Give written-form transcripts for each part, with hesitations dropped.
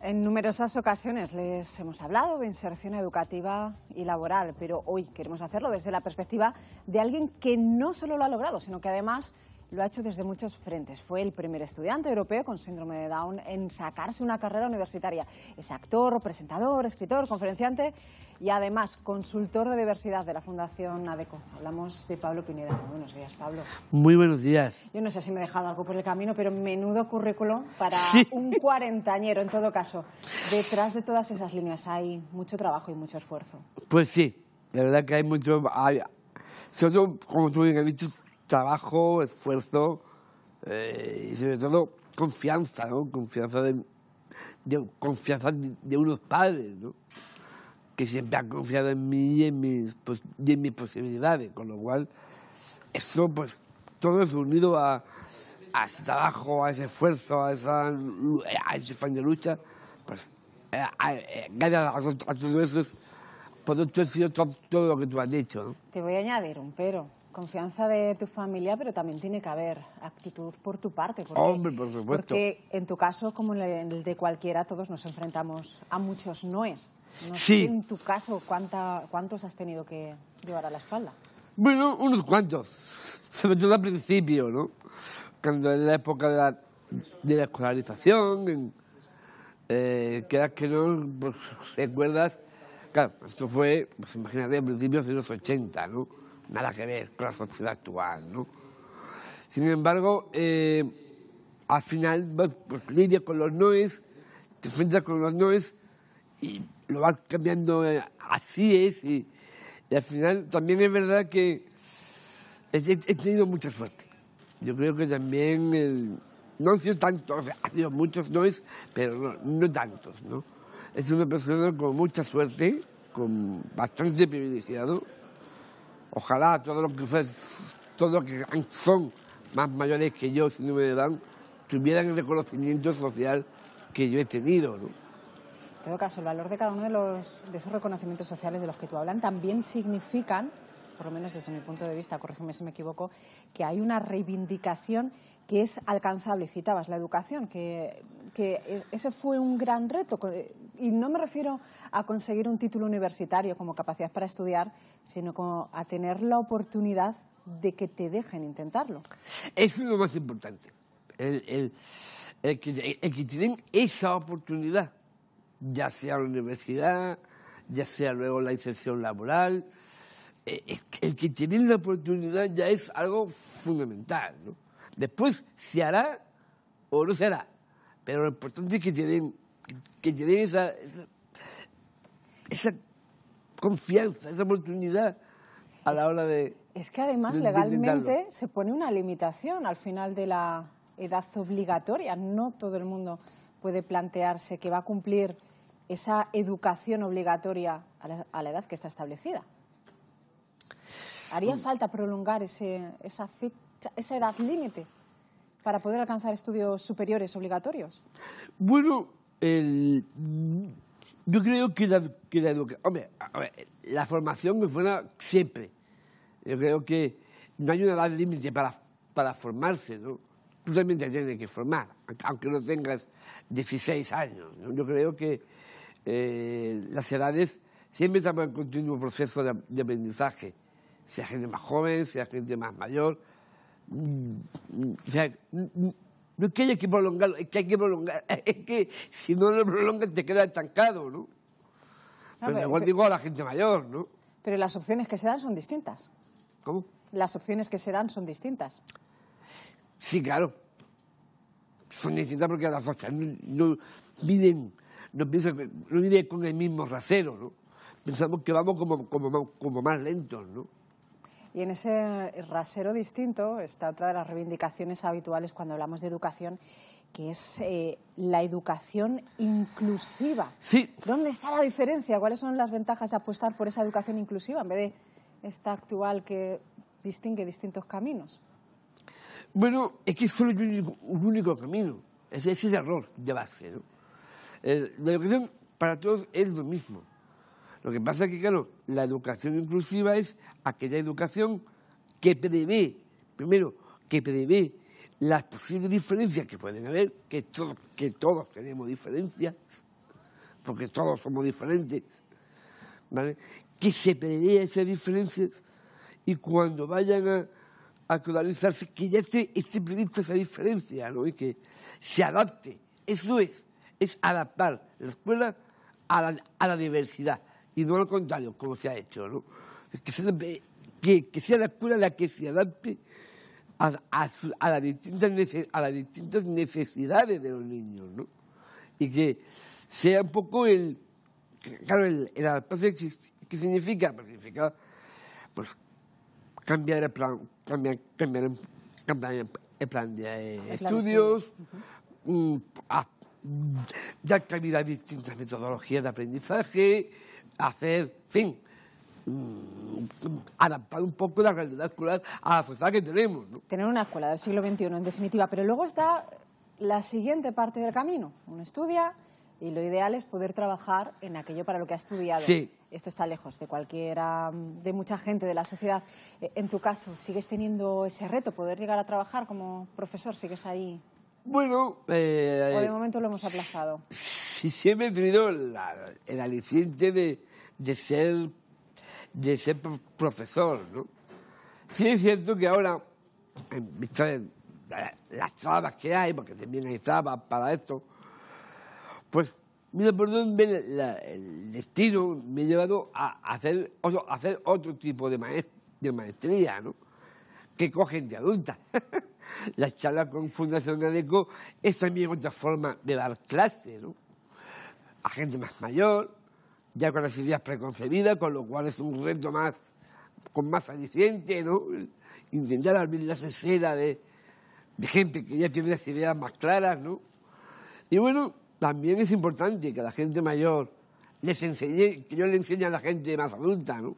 En numerosas ocasiones les hemos hablado de inserción educativa y laboral, pero hoy queremos hacerlo desde la perspectiva de alguien que no solo lo ha logrado, sino que además lo ha hecho desde muchos frentes. Fue el primer estudiante europeo con síndrome de Down en sacarse una carrera universitaria. Es actor, presentador, escritor, conferenciante y además consultor de diversidad de la Fundación ADECO. Hablamos de Pablo Pineda. Muy buenos días, Pablo. Muy buenos días. Yo no sé si me he dejado algo por el camino, pero menudo currículum para un cuarentañero, en todo caso. Detrás de todas esas líneas hay mucho trabajo y mucho esfuerzo. Pues sí, la verdad que hay mucho... sobre todo, como tú bien has dicho, trabajo, esfuerzo y sobre todo confianza, ¿no? Confianza de unos padres, ¿no? Que siempre han confiado en mí y en mis posibilidades, con lo cual esto, pues, todo es unido a ese trabajo, a ese esfuerzo, a ese afán de lucha, pues, gracias a todo eso, pues esto ha sido todo lo que tú has dicho, ¿no? Te voy a añadir un pero. Confianza de tu familia, pero también tiene que haber actitud por tu parte. Hombre, por supuesto. Porque en tu caso, como en el de cualquiera, todos nos enfrentamos a muchos noes. No sí. sé en tu caso cuántos has tenido que llevar a la espalda. Bueno, unos cuantos. Sobre todo al principio, ¿no? Cuando en la época de la escolarización, quieras que no, pues, recuerdas. Claro, esto fue, pues imagínate, a principios de los 80, ¿no? Nada que ver con la sociedad actual, ¿no? Sin embargo, al final, pues lidias con los noes, te enfrentas con los noes y lo vas cambiando, así es, y al final también es verdad que he tenido mucha suerte. Yo creo que también, no han sido tantos, o sea, han sido muchos noes, pero no tantos, ¿no? Es una persona con mucha suerte, con bastante privilegiado. Ojalá todos los que son más mayores que yo, síndrome de Down, tuvieran el reconocimiento social que yo he tenido, ¿no? En todo caso, el valor de cada uno de esos reconocimientos sociales de los que tú hablas también significan, por lo menos desde mi punto de vista, corrígeme si me equivoco, que hay una reivindicación que es alcanzable. Citabas la educación, que ese fue un gran reto. Y no me refiero a conseguir un título universitario como capacidad para estudiar, sino como a tener la oportunidad de que te dejen intentarlo. Eso es lo más importante. El que tienen esa oportunidad, ya sea la universidad, ya sea luego la inserción laboral, el que tienen la oportunidad ya es algo fundamental, ¿no? Después se hará o no se hará, pero lo importante es que tienen esa confianza, esa oportunidad a la hora de... Es que además legalmente se pone una limitación al final de la edad obligatoria. No todo el mundo puede plantearse que va a cumplir esa educación obligatoria a la edad que está establecida. ¿Haría falta prolongar esa edad límite para poder alcanzar estudios superiores obligatorios? Bueno, yo creo que la educación... Hombre, a ver, la formación me fuera siempre. Yo creo que no hay una edad límite para formarse, ¿no? Tú también te tienes que formar, aunque no tengas 16 años, ¿no? Yo creo que las edades siempre estamos en continuo proceso de aprendizaje, sea gente más joven, sea gente más mayor. O sea, no es que haya que prolongarlo, es que hay que prolongar. Es que si no lo prolongas te quedas estancado, ¿no? Pero igual digo a la gente mayor, ¿no? Pero las opciones que se dan son distintas. ¿Cómo? Las opciones que se dan son distintas. Sí, claro. Son distintas porque las otras no vienen con el mismo rasero, ¿no? Pensamos que vamos como más lentos, ¿no? Y en ese rasero distinto está otra de las reivindicaciones habituales cuando hablamos de educación, que es la educación inclusiva. Sí. ¿Dónde está la diferencia? ¿Cuáles son las ventajas de apostar por esa educación inclusiva en vez de esta actual que distingue distintos caminos? Bueno, es que solo hay un único camino. Ese es el error de base, ¿no? La educación para todos es lo mismo. Lo que pasa es que, claro, la educación inclusiva es aquella educación que prevé, primero, que prevé las posibles diferencias que pueden haber, que todos tenemos diferencias, porque todos somos diferentes, ¿vale? Que se prevea esas diferencias y cuando vayan a escolarizarse, que ya esté prevista esa diferencia, ¿no? Y que se adapte. Eso es adaptar la escuela a la diversidad y no al contrario, como se ha hecho, ¿no? Que sea la escuela la que se adapte a las distintas necesidades de los niños, ¿no? Y que sea un poco claro, el adaptarse, ¿qué significa? Pues significa, pues, cambiar el plan de estudios, dar cabida a distintas metodologías de aprendizaje, hacer, en fin, adaptar un poco la realidad escolar a la sociedad que tenemos, ¿no? Tener una escuela del siglo XXI, en definitiva. Pero luego está la siguiente parte del camino. Uno estudia y lo ideal es poder trabajar en aquello para lo que ha estudiado. Sí. Esto está lejos de mucha gente de la sociedad. En tu caso, ¿sigues teniendo ese reto, poder llegar a trabajar como profesor? ¿Sigues ahí? Bueno... ¿O de momento lo hemos aplazado? Sí, siempre he tenido el aliciente de ser profesor, ¿no? Sí es cierto que ahora, en vista de las trabas que hay, porque también hay trabas para esto, pues, mira, por dónde el destino me ha llevado a hacer otro tipo de maestría, ¿no? Que cogen de adulta. La charla con Fundación ADECO es también otra forma de dar clase, ¿no? A gente más mayor, ya con las ideas preconcebidas, con lo cual es un reto con más aliciente, ¿no? Intentar abrir la cesera de gente que ya tiene las ideas más claras, ¿no? Y bueno, también es importante que a la gente mayor que yo le enseñe a la gente más adulta, ¿no?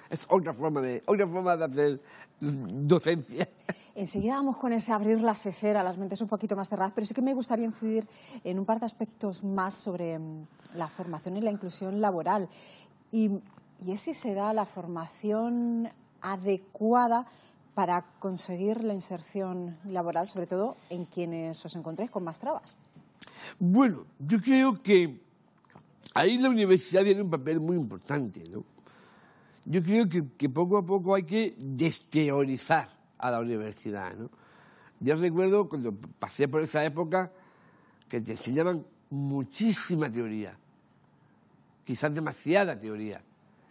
Es otra forma de hacer docencia. Enseguida vamos con ese abrir la sesera, las mentes un poquito más cerradas, pero sí que me gustaría incidir en un par de aspectos más sobre la formación y la inclusión laboral. Y es si se da la formación adecuada para conseguir la inserción laboral, sobre todo en quienes os encontréis con más trabas. Bueno, yo creo que ahí la universidad tiene un papel muy importante, ¿no? Yo creo que poco a poco hay que desteorizar a la universidad, ¿no? Yo recuerdo cuando pasé por esa época que te enseñaban muchísima teoría, quizás demasiada teoría.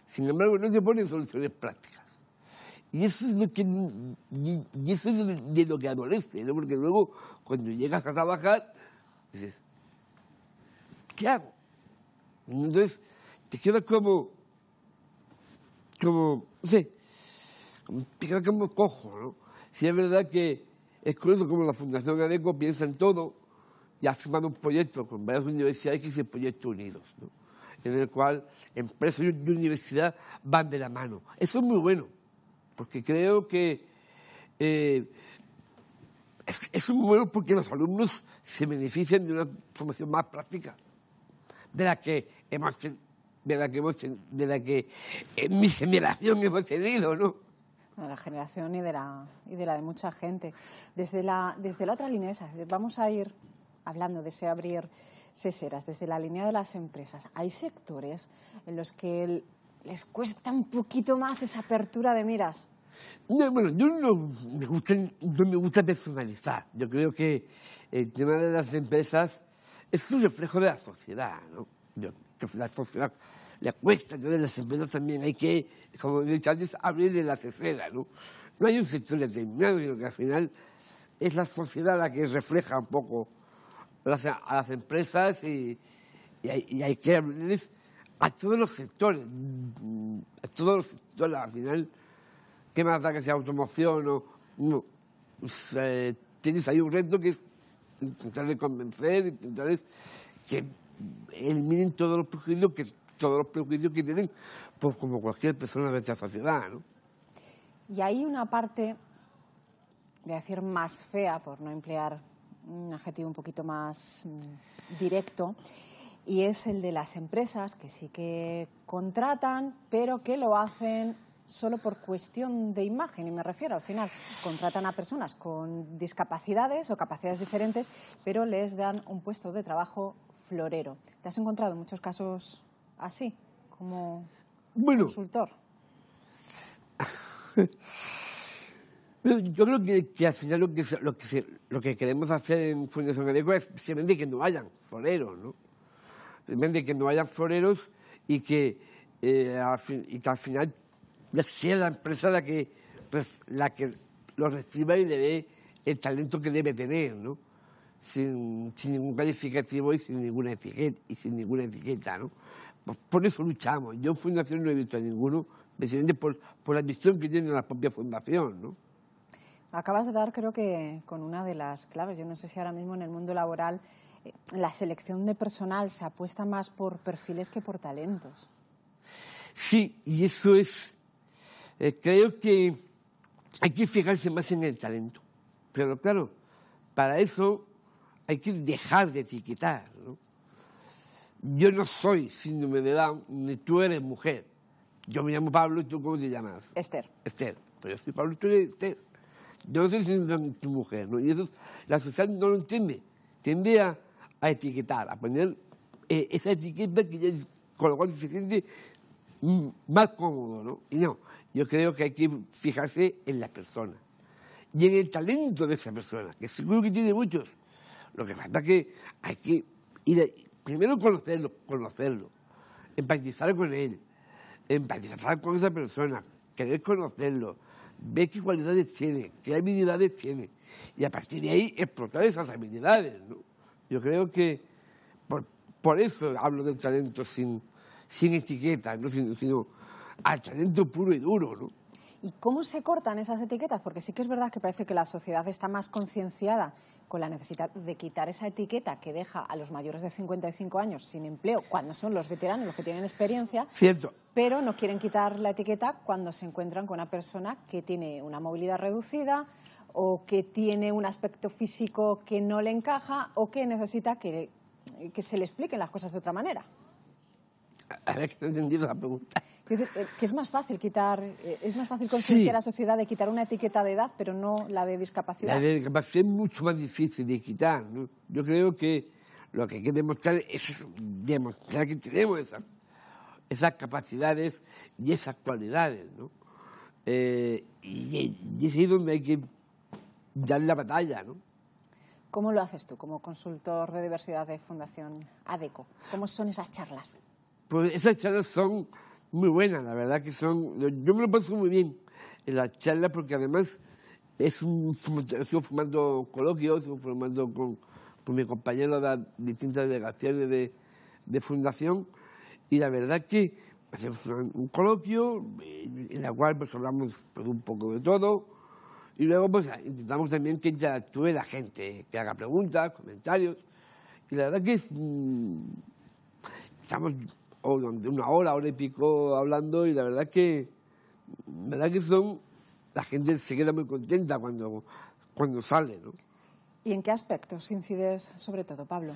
Sin embargo, no te ponen soluciones prácticas. Y eso es de lo que adolece, ¿no? Porque luego, cuando llegas a trabajar, dices, ¿qué hago? Entonces, te quedas como no sé, como cojo, ¿no? Si es verdad que es curioso como la Fundación ADECO piensa en todo y ha firmado un proyecto con varias universidades que es el Proyecto Unidos, ¿no? En el cual empresa y universidad van de la mano. Eso es muy bueno, porque creo que es muy bueno porque los alumnos se benefician de una formación más práctica, de la que en mi generación hemos tenido, ¿no? De la generación y de la de mucha gente. Desde la otra línea esa, vamos a ir hablando de ese abrir seseras, desde la línea de las empresas. Hay sectores en los que les cuesta un poquito más esa apertura de miras. No, bueno, yo no me gusta personalizar. Yo creo que el tema de las empresas es un reflejo de la sociedad, ¿no? Que la sociedad le cuesta, entonces las empresas también hay que, como he dicho antes, abrirle la cesera, ¿no? No hay un sector determinado, sino que al final es la sociedad la que refleja un poco a las empresas y hay que abrirles a todos los sectores, al final, ¿qué más da que sea automoción o no? Pues, tienes ahí un reto que es intentarles convencer, intentarles que eliminen todos los prejuicios que tienen, pues como cualquier persona de esta sociedad, ¿no? Y hay una parte, voy a decir más fea, por no emplear un adjetivo un poquito más directo, y es el de las empresas que sí que contratan, pero que lo hacen solo por cuestión de imagen, y me refiero, al final, contratan a personas con discapacidades o capacidades diferentes, pero les dan un puesto de trabajo florero. ¿Te has encontrado muchos casos así, como consultor? Yo creo que al final lo que queremos hacer en Fundación ADECO es simplemente que no hayan floreros, ¿no? Simplemente que no hayan floreros y que al final sea la empresa la que lo reciba y le dé el talento que debe tener, ¿no? Sin ningún calificativo y sin ninguna etiqueta, ¿no? Por eso luchamos. Yo en Fundación no he visto a ninguno, precisamente por la visión que tiene la propia Fundación, ¿no? Acabas de dar, creo que, con una de las claves. Yo no sé si ahora mismo en el mundo laboral la selección de personal se apuesta más por perfiles que por talentos. Sí, y eso es... creo que hay que fijarse más en el talento. Pero claro, para eso hay que dejar de etiquetar, ¿no? Yo no soy síndrome de Down, ni tú eres mujer. Yo me llamo Pablo y tú, ¿cómo te llamas? Esther. Esther. Pero yo soy Pablo y tú eres Esther. Yo no soy síndrome de tu mujer, ¿no? Y eso la sociedad no lo entiende. Tiende a etiquetar, a poner esa etiqueta que ya es, con lo cual se siente más cómodo, ¿no? Y no, yo creo que hay que fijarse en la persona y en el talento de esa persona, que seguro que tiene muchos. Lo que falta es que hay que primero conocerlo, empatizar con él, empatizar con esa persona, querer conocerlo, ver qué cualidades tiene, qué habilidades tiene, y a partir de ahí explotar esas habilidades, ¿no? Yo creo que por eso hablo del talento sin etiquetas, ¿no? Sino al talento puro y duro, ¿no? ¿Y cómo se cortan esas etiquetas? Porque sí que es verdad que parece que la sociedad está más concienciada con la necesidad de quitar esa etiqueta que deja a los mayores de 55 años sin empleo, cuando son los veteranos los que tienen experiencia. Cierto. Pero no quieren quitar la etiqueta cuando se encuentran con una persona que tiene una movilidad reducida o que tiene un aspecto físico que no le encaja o que necesita que se le expliquen las cosas de otra manera. A ver, que no he entendido la pregunta. Que es más fácil concienciar a la sociedad de quitar una etiqueta de edad, pero no la de discapacidad. La de discapacidad es mucho más difícil de quitar, ¿no? Yo creo que lo que hay que demostrar es demostrar que tenemos esas capacidades y esas cualidades, ¿no? Y es ahí donde hay que dar la batalla, ¿no? ¿Cómo lo haces tú como consultor de diversidad de Fundación ADECO? ¿Cómo son esas charlas? Pues esas charlas son muy buenas, la verdad que son... Yo me lo paso muy bien en las charlas porque además sigo formando coloquios, sigo formando con mis compañeros de las distintas delegaciones de Fundación y la verdad que hacemos un coloquio en la cual pues hablamos pues, un poco de todo y luego pues intentamos también que interactúe la gente, que haga preguntas, comentarios y la verdad que estamos una hora y pico hablando y la verdad que la gente se queda muy contenta cuando sale, ¿no? ¿Y en qué aspectos incides sobre todo, Pablo?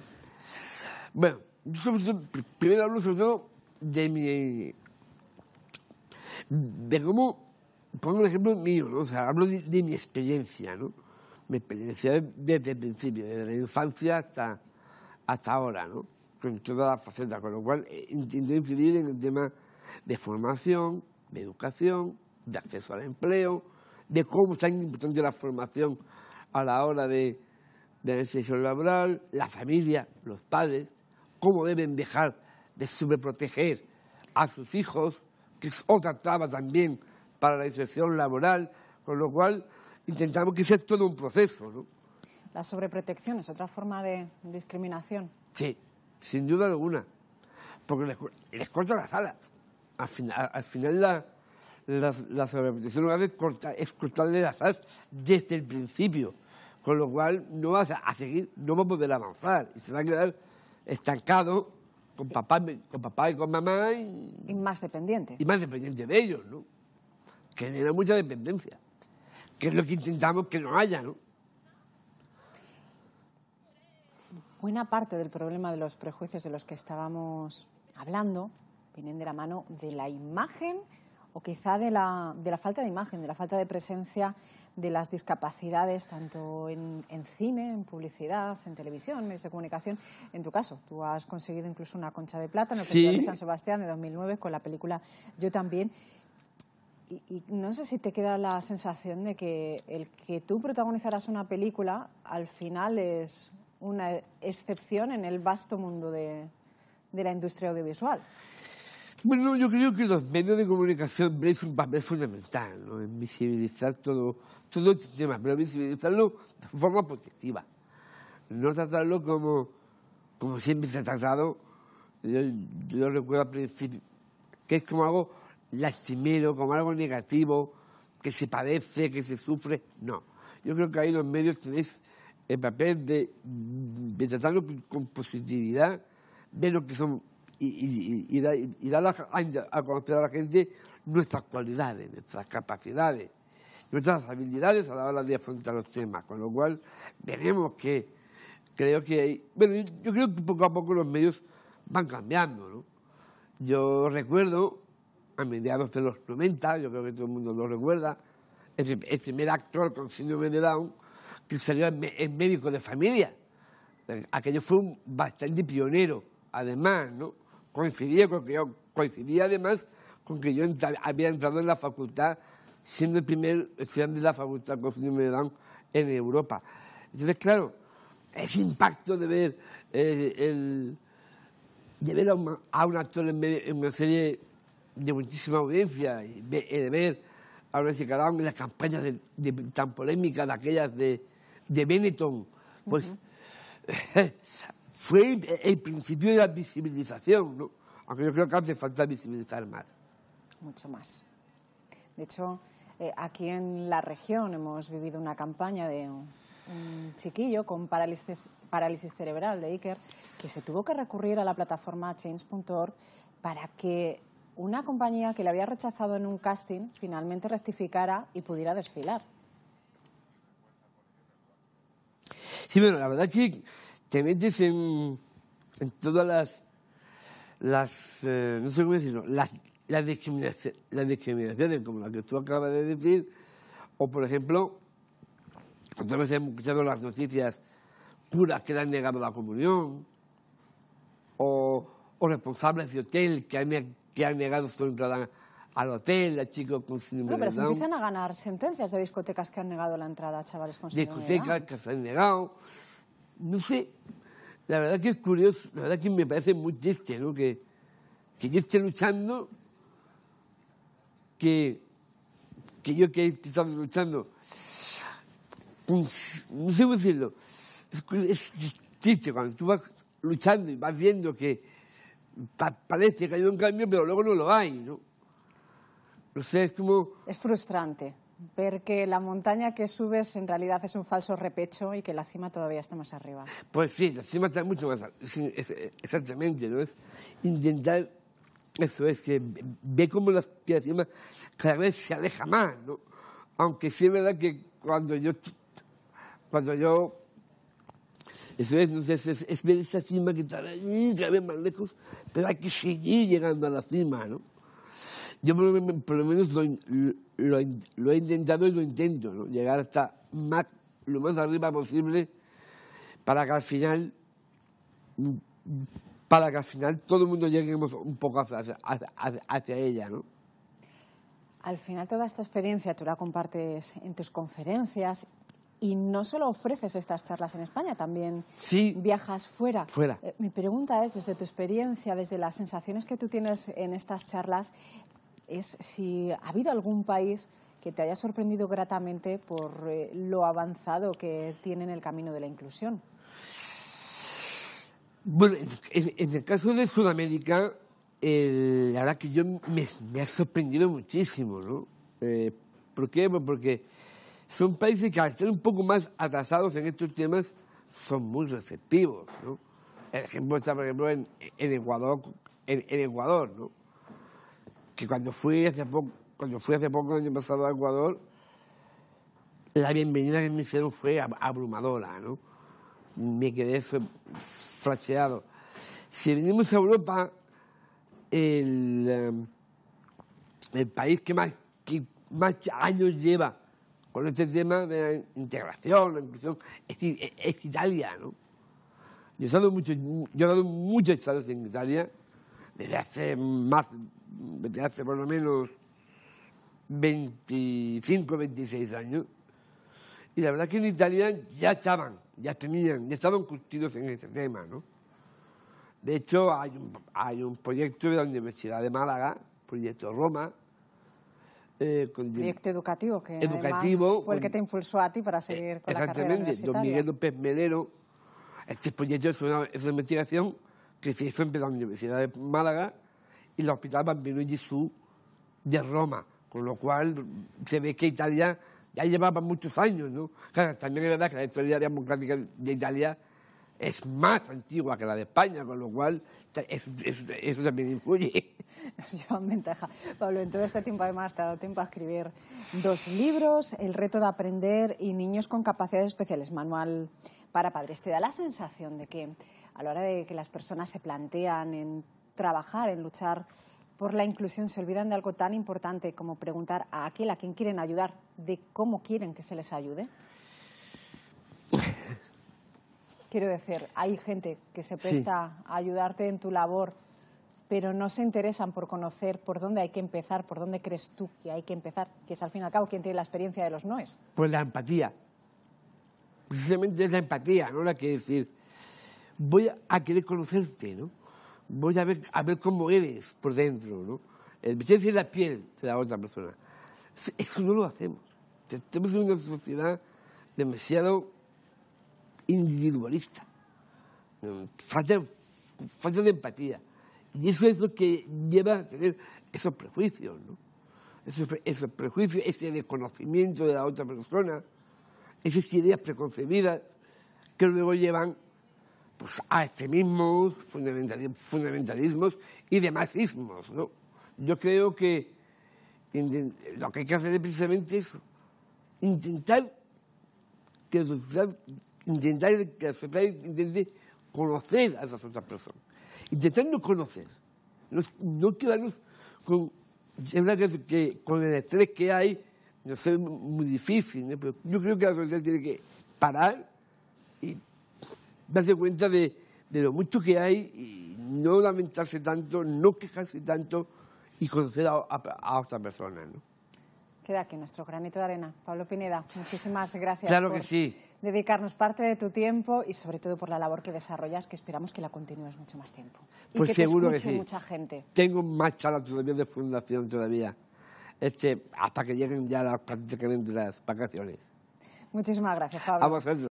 Bueno, yo primero hablo sobre todo de cómo, pongo un ejemplo mío, ¿no? O sea, hablo de mi experiencia, ¿no? Mi experiencia desde el principio, desde la infancia hasta ahora, ¿no? Con todas las facetas, con lo cual intento incidir en el tema de formación, de educación, de acceso al empleo, de cómo es tan importante la formación a la hora de la inserción laboral, la familia, los padres, cómo deben dejar de sobreproteger a sus hijos, que es otra traba también para la inserción laboral, con lo cual intentamos que sea todo un proceso, ¿no? La sobreprotección es otra forma de discriminación. Sí. Sin duda alguna, porque les corta las alas. Al final la sobreprotección lo que hace es cortarle las alas desde el principio, con lo cual no va a seguir, no va a poder avanzar y se va a quedar estancado con papá y con mamá y más dependiente. Y más dependiente de ellos, ¿no? Que genera mucha dependencia, que es lo que intentamos que no haya, ¿no? Buena parte del problema de los prejuicios de los que estábamos hablando vienen de la mano de la imagen o quizá de la falta de imagen, de la falta de presencia de las discapacidades, tanto en cine, en publicidad, en televisión, medios de comunicación. En tu caso, tú has conseguido incluso una Concha de Plata en el Festival de San Sebastián de 2009 con la película Yo también. Y no sé si te queda la sensación de que el que tú protagonizaras una película al final es una excepción en el vasto mundo de la industria audiovisual. Bueno, yo creo que los medios de comunicación ven un papel fundamental, ¿no?, en visibilizar todo este tema, pero visibilizarlo de forma positiva. No tratarlo como siempre se ha tratado. Yo recuerdo al principio que es como algo lastimero, como algo negativo, que se padece, que se sufre. No, yo creo que ahí los medios tenéis el papel de tratarlo con positividad, ver lo que son y dar a conocer a la gente nuestras cualidades, nuestras capacidades, nuestras habilidades a la hora de afrontar los temas, con lo cual veremos que creo que yo creo que poco a poco los medios van cambiando, ¿no? Yo recuerdo a mediados de los 90, yo creo que todo el mundo lo recuerda, el primer actor con síndrome de Down que salió en Médico de Familia. Aquello fue bastante pionero, además, ¿no? Coincidía además con que yo había entrado en la facultad, siendo el primer estudiante de la facultad con síndrome de Down en Europa. Entonces, claro, ese impacto de ver a un actor en una serie de muchísima audiencia, y de ver a Nancy Down en las campañas tan polémicas de aquellas de Benetton, pues fue el principio de la visibilización, ¿no? Aunque yo creo que hace falta visibilizar más. Mucho más. De hecho, aquí en la región hemos vivido una campaña de un chiquillo con parálisis cerebral de Iker, que se tuvo que recurrir a la plataforma change.org para que una compañía que le había rechazado en un casting finalmente rectificara y pudiera desfilar. Sí, bueno, la verdad es que te metes en todas las no sé cómo decirlo, las discriminaciones como la que tú acabas de decir, o por ejemplo, otra vez hemos escuchado las noticias, curas que le han negado la comunión, o responsables de hotel que han negado su entrada al hotel a chicos con síndrome de Down. Pero se empiezan a ganar sentencias de discotecas que han negado la entrada a chavales con síndrome de Down. Discotecas que se han negado. No sé, la verdad que es curioso, la verdad que me parece muy triste, ¿no?, que yo esté luchando, que yo que he estado luchando, no sé cómo decirlo, es triste cuando tú vas luchando y vas viendo que parece que hay un cambio, pero luego no lo hay, ¿no? No sé, es como... Es frustrante ver que la montaña que subes en realidad es un falso repecho y que la cima todavía está más arriba. Pues sí, la cima está mucho más arriba, exactamente, ¿no? Es intentar, eso es, que ve cómo la cima cada vez se aleja más, ¿no? Aunque sí es verdad que cuando yo eso es, no sé, es ver esa cima que está ahí, cada vez más lejos, pero hay que seguir llegando a la cima, ¿no? Yo por lo menos lo he intentado y lo intento, ¿no? Llegar hasta lo más arriba posible para que al final todo el mundo lleguemos un poco hacia ella, ¿no? Al final toda esta experiencia tú la compartes en tus conferencias y no solo ofreces estas charlas en España, también viajas fuera. Mi pregunta es, desde tu experiencia, desde las sensaciones que tú tienes en estas charlas, es si ha habido algún país que te haya sorprendido gratamente por lo avanzado que tiene en el camino de la inclusión. Bueno, en el caso de Sudamérica, la verdad que me ha sorprendido muchísimo, ¿no? ¿Por qué? Pues porque son países que al estar un poco más atrasados en estos temas son muy receptivos, ¿no? El ejemplo está, por ejemplo, en Ecuador, ¿no? Que cuando fui hace poco, el año pasado a Ecuador, la bienvenida que me hicieron fue abrumadora, ¿no? Me quedé flasheado. Si venimos a Europa, el país que más años lleva con este tema de la integración, la inclusión, es Italia, ¿no? Yo he dado muchos estados en Italia desde hace por lo menos 25, 26 años. Y la verdad que en Italia ya estaban curtidos en este tema, ¿no? De hecho, hay un proyecto de la Universidad de Málaga, Proyecto Roma. Proyecto educativo, que además fue el que te impulsó a ti para seguir con la carrera universitaria. Exactamente, don Miguel López Melero. Este proyecto es una investigación que se hizo entre la Universidad de Málaga y el Hospital Bambino Gesù de Roma, con lo cual se ve que Italia ya llevaba muchos años, ¿no? Claro, también es verdad que la historia democrática de Italia es más antigua que la de España, con lo cual eso también influye. Nos llevan ventaja. Pablo, en todo este tiempo además te ha dado tiempo a escribir 2 libros, El reto de aprender y Niños con capacidades especiales, manual para padres. ¿Te da la sensación de que a la hora de que las personas se plantean en trabajar, en luchar por la inclusión, se olvidan de algo tan importante como preguntar a aquel a quien quieren ayudar de cómo quieren que se les ayude? Quiero decir, hay gente que se presta a ayudarte en tu labor, pero no se interesan por conocer por dónde hay que empezar, por dónde crees tú que hay que empezar, que es al fin y al cabo quien tiene la experiencia de los noes. Pues la empatía. Precisamente es la empatía, ¿no? La que decir, voy a querer conocerte, ¿no? Voy a ver cómo eres por dentro, ¿no? El meterse en la piel de la otra persona. Eso no lo hacemos. Estamos en una sociedad demasiado individualista. Falta de empatía. Y eso es lo que lleva a tener esos prejuicios, ¿no? Esos prejuicios, ese desconocimiento de la otra persona, esas ideas preconcebidas que luego llevan pues, a extremismos, fundamentalismos y demás ismos, ¿no? Yo creo que lo que hay que hacer es precisamente eso, intentar que la sociedad intente conocer a esas otras personas. Intentando conocer, no quedarnos con... Es verdad que con el estrés que hay, no sé, muy difícil, ¿no? Pero yo creo que la sociedad tiene que parar y darse cuenta de lo mucho que hay y no lamentarse tanto, no quejarse tanto y conocer a otra persona, ¿no? Queda aquí nuestro granito de arena. Pablo Pineda, muchísimas gracias por dedicarnos parte de tu tiempo y sobre todo por la labor que desarrollas, que esperamos que la continúes mucho más tiempo. Y pues que seguro te escuche que sí. Mucha gente. Tengo más charlas todavía de fundación todavía, hasta que lleguen ya prácticamente las vacaciones. Muchísimas gracias, Pablo. A vosotros.